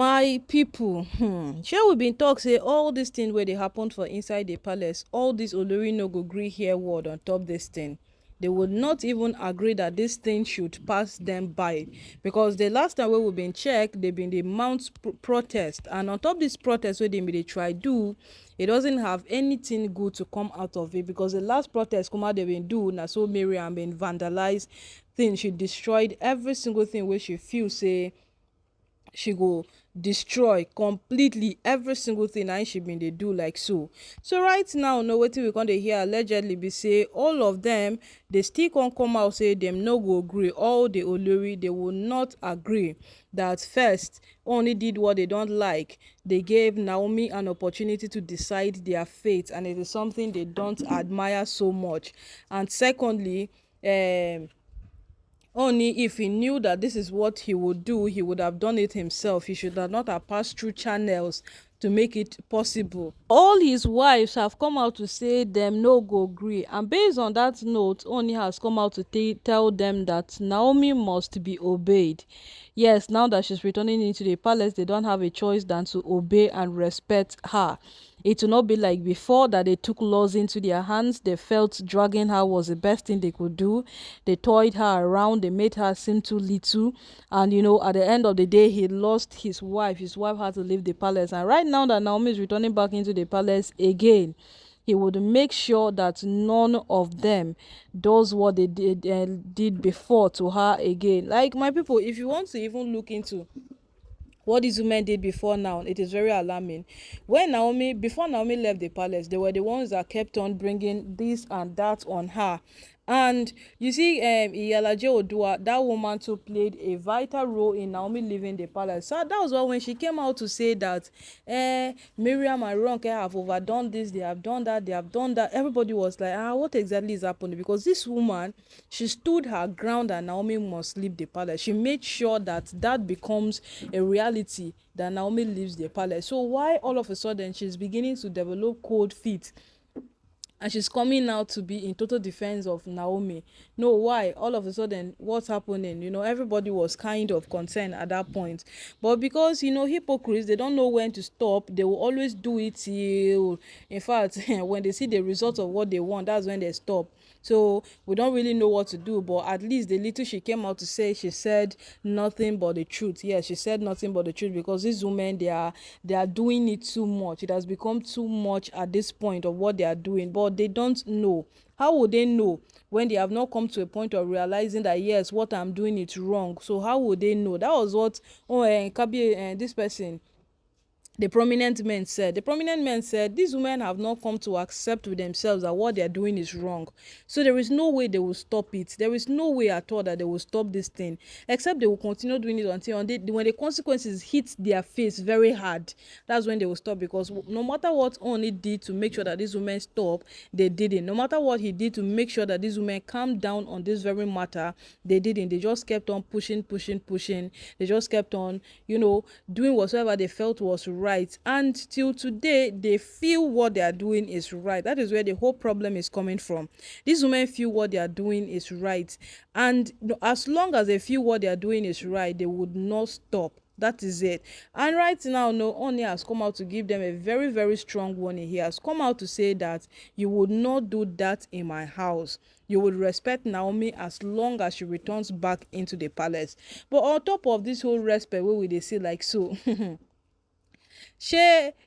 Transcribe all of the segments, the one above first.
My people, shey we been talk say all dis thing wey dey happen for inside the palace, all dis Olori no go gree hear word on top dis thing. They would not even agree that this thing should pass them by, because the last time wey we been check, they been dey mount protest, and on top this protest wey they been dey try do, it doesn't have anything good to come out of it, because the last protest kuma they been do na so Mariam been vandalize things. She destroyed every single thing wey she feel say she go destroy completely, every single thing na she been dey do like so right now, no, wetin we come dey hear allegedly be say all of them dey still come out say dem no go gree. All the Olori, they will not agree that first only did what they don't like. They gave Naomi an opportunity to decide their fate, and it is something they don't admire so much. And secondly, only if he knew that this is what he would do, he would have done it himself. He should have not have passed through channels to make it possible. All his wives have come out to say them no go agree, and based on that note, Oni has come out to tell them that Naomi must be obeyed. Yes, now that she's returning into the palace, they don't have a choice than to obey and respect her. It will not be like before that they took laws into their hands. They felt dragging her was the best thing they could do. They toyed her around. They made her seem too little. And, at the end of the day, he lost his wife. His wife had to leave the palace. And right now that Naomi is returning back into the palace again, he would make sure that none of them does what they did before to her again. Like, my people, if you want to even look into what these women did before now, it is very alarming. Before Naomi left the palace, they were the ones that kept on bringing this and that on her. And you see, Iyalaje Odua, that woman too played a vital role in Naomi leaving the palace. So that was why when she came out to say that Miriam and Ronke have overdone this, they have done that, everybody was like, what exactly is happening? Because this woman, she stood her ground and Naomi must leave the palace. She made sure that that becomes a reality, that Naomi leaves the palace. So why all of a sudden she's beginning to develop cold feet and she's coming out to be in total defense of Naomi? No, why? All of a sudden, what's happening? Everybody was kind of concerned at that point. But because, hypocrites, they don't know when to stop. They will always do it till, in fact, when they see the result of what they want, that's when they stop. So we don't really know what to do, but at least the little she came out to say, she said nothing but the truth. Yes, she said nothing but the truth, because these women, they are doing it too much. It has become too much at this point of what they are doing, but they don't know. How would they know when they have not come to a point of realizing that yes, what I'm doing is wrong? So how would they know? That was what this person, the prominent men said these women have not come to accept with themselves that what they are doing is wrong. So there is no way they will stop it. There is no way at all that they will stop this thing, except they will continue doing it until when the consequences hit their face very hard. That's when they will stop, because no matter what Oni did to make sure that these women stop, they didn't. No matter what he did to make sure that these women calm down on this very matter, they didn't. They just kept on pushing. They just kept on, doing whatever they felt was right, and till today they feel what they are doing is right. That is where the whole problem is coming from. These women feel what they are doing is right, and as long as they feel what they are doing is right, they would not stop. That is it. And right now, Oni has come out to give them a very, very strong warning. He has come out to say that you would not do that in my house. You would respect Naomi as long as she returns back into the palace. But on top of this whole respect, what will they say like so?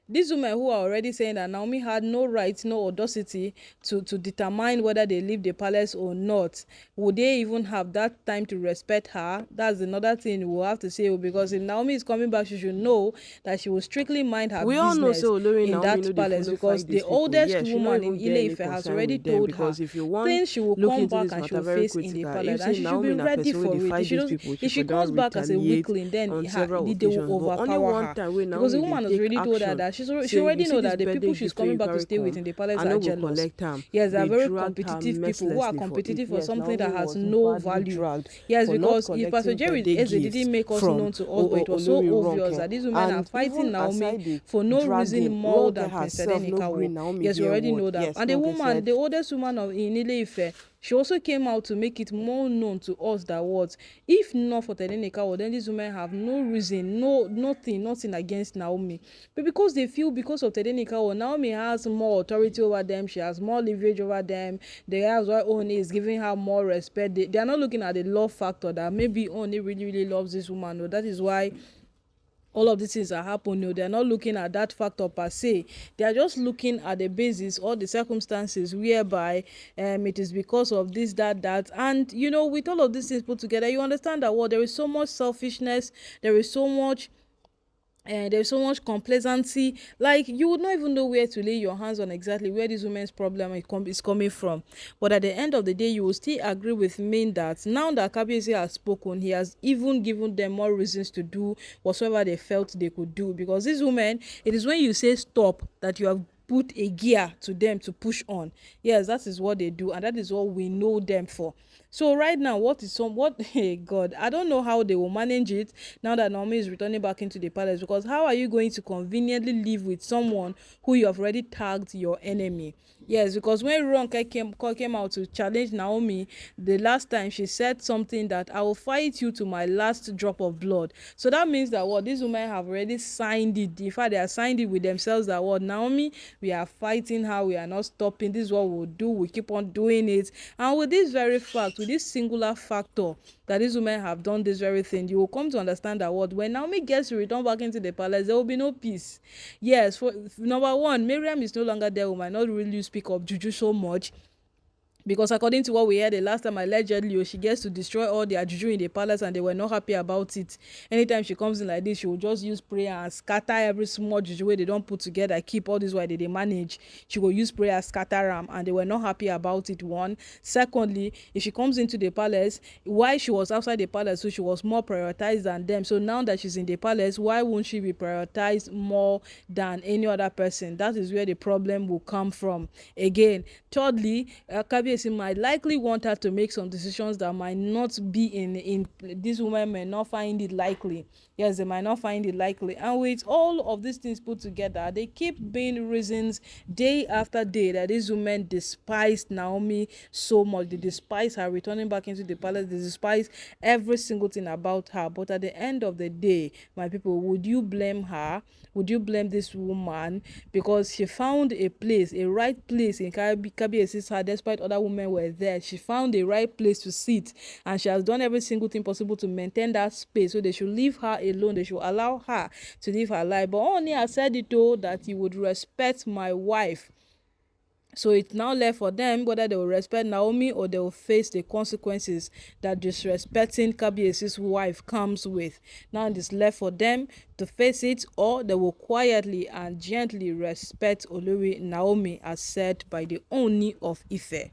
These women who are already saying that Naomi had no right, no audacity to determine whether they leave the palace or not, would they even have that time to respect her? That's another thing we'll have to say, because if Naomi is coming back, she should know that she will strictly mind her We business all know say Olori in Naomi that no dey palace, follow because fight the these people. oldest Yes, she no woman in even get any Ile-Ife has concern already with them, told her because if you want things she will look come into back this and she matter will very face in the critical, palace, if and say she should be Naomi na ready person wey for dey it. fight these people, If she for comes don back as a retaliate weakling, then on several they will occasions. But only overpower one her, time wey because the Naomi woman dey has take already told her action, that she say already you see know this that the birthday people she's gift wey coming you back to carry stay with come, in the palace I are no go jealous. collect am. Yes, they are They very dragged her competitive people who are mercilessly for it. competitive for Yes, something that Naomi has was no badly value. dragged Yes, for not because if Pastor collecting Jerry birthday Eze gifts didn't make us from known to us, but it was so Olori obvious Ronke. that these women are And fighting even Naomi aside the for no reason dragging, more Ronke than Prince herself no gree Tadenikawo. Naomi Yes, we hear already word. know that. Yes, And Ronke said the oldest woman in Ile-Ife, she also came out to make it more known to us that what if not for Tadenikawo, then these women have no reason, nothing against Naomi. But because they feel because of Tadenikawo, Naomi has more authority over them, she has more leverage over them. That's why Ooni is giving her more respect. They are not looking at the love factor that maybe Ooni really loves this woman. No, that is why all of these things are happening. No, they're not looking at that factor per se. They are just looking at the basis or the circumstances whereby it is because of this, that, and with all of these things put together, you understand that what there is so much selfishness, there is so much and there's so much complacency, like you would not even know where to lay your hands on exactly where this woman's problem is coming from. But at the end of the day, you will still agree with me that now that Kabiyesi has spoken, he has even given them more reasons to do whatsoever they felt they could do. Because this woman, it is when you say stop that you have put a gear to them to push on. Yes, that is what they do, and that is what we know them for. So right now, hey God, I don't know how they will manage it now that Naomi is returning back into the palace. Because how are you going to conveniently live with someone who you have already tagged your enemy? Yes, because when Ronke came out to challenge Naomi the last time, she said something that I will fight you to my last drop of blood. So that means that what these women have already signed it. In fact, they are signed it with themselves that what Naomi, we are fighting her, we are not stopping. This is what we'll do. We keep on doing it. And with this very fact, with this singular factor that these women have done this very thing, you will come to understand that what when Naomi gets to return back into the palace, there will be no peace. Yes, for number one, Miriam is no longer there. We might not really speak of Juju so much, because according to what we heard the last time, allegedly, she gets to destroy all their juju in the palace and they were not happy about it. Anytime she comes in like this, she will just use prayer and scatter every small juju wey they don't put together, keep all this while they manage. She will use prayer, scatter them, and they were not happy about it. One. Secondly, if she comes into the palace, why she was outside the palace, so she was more prioritized than them. So now that she's in the palace, why won't she be prioritized more than any other person? That is where the problem will come from. Again, thirdly, Kabiyesi might likely want her to make some decisions that might not be in this woman may not find it likely. Yes, they might not find it likely. And with all of these things put together, they keep being reasons day after day that these women despised Naomi so much. They despise her returning back into the palace. They despise every single thing about her. But at the end of the day, my people, would you blame her? Would you blame this woman because she found a place, a right place in Kabiyesi's heart, despite other women were there? She found a right place to sit, and she has done every single thing possible to maintain that space. So they should leave her alone. They should allow her to live her life. But Ooni has said it though, that he would respect my wife. So it's now left for them whether they will respect Naomi or they will face the consequences that disrespecting Kabiyesi's wife comes with. Now it is left for them to face it, or they will quietly and gently respect Olori Naomi as said by the Ooni of Ife.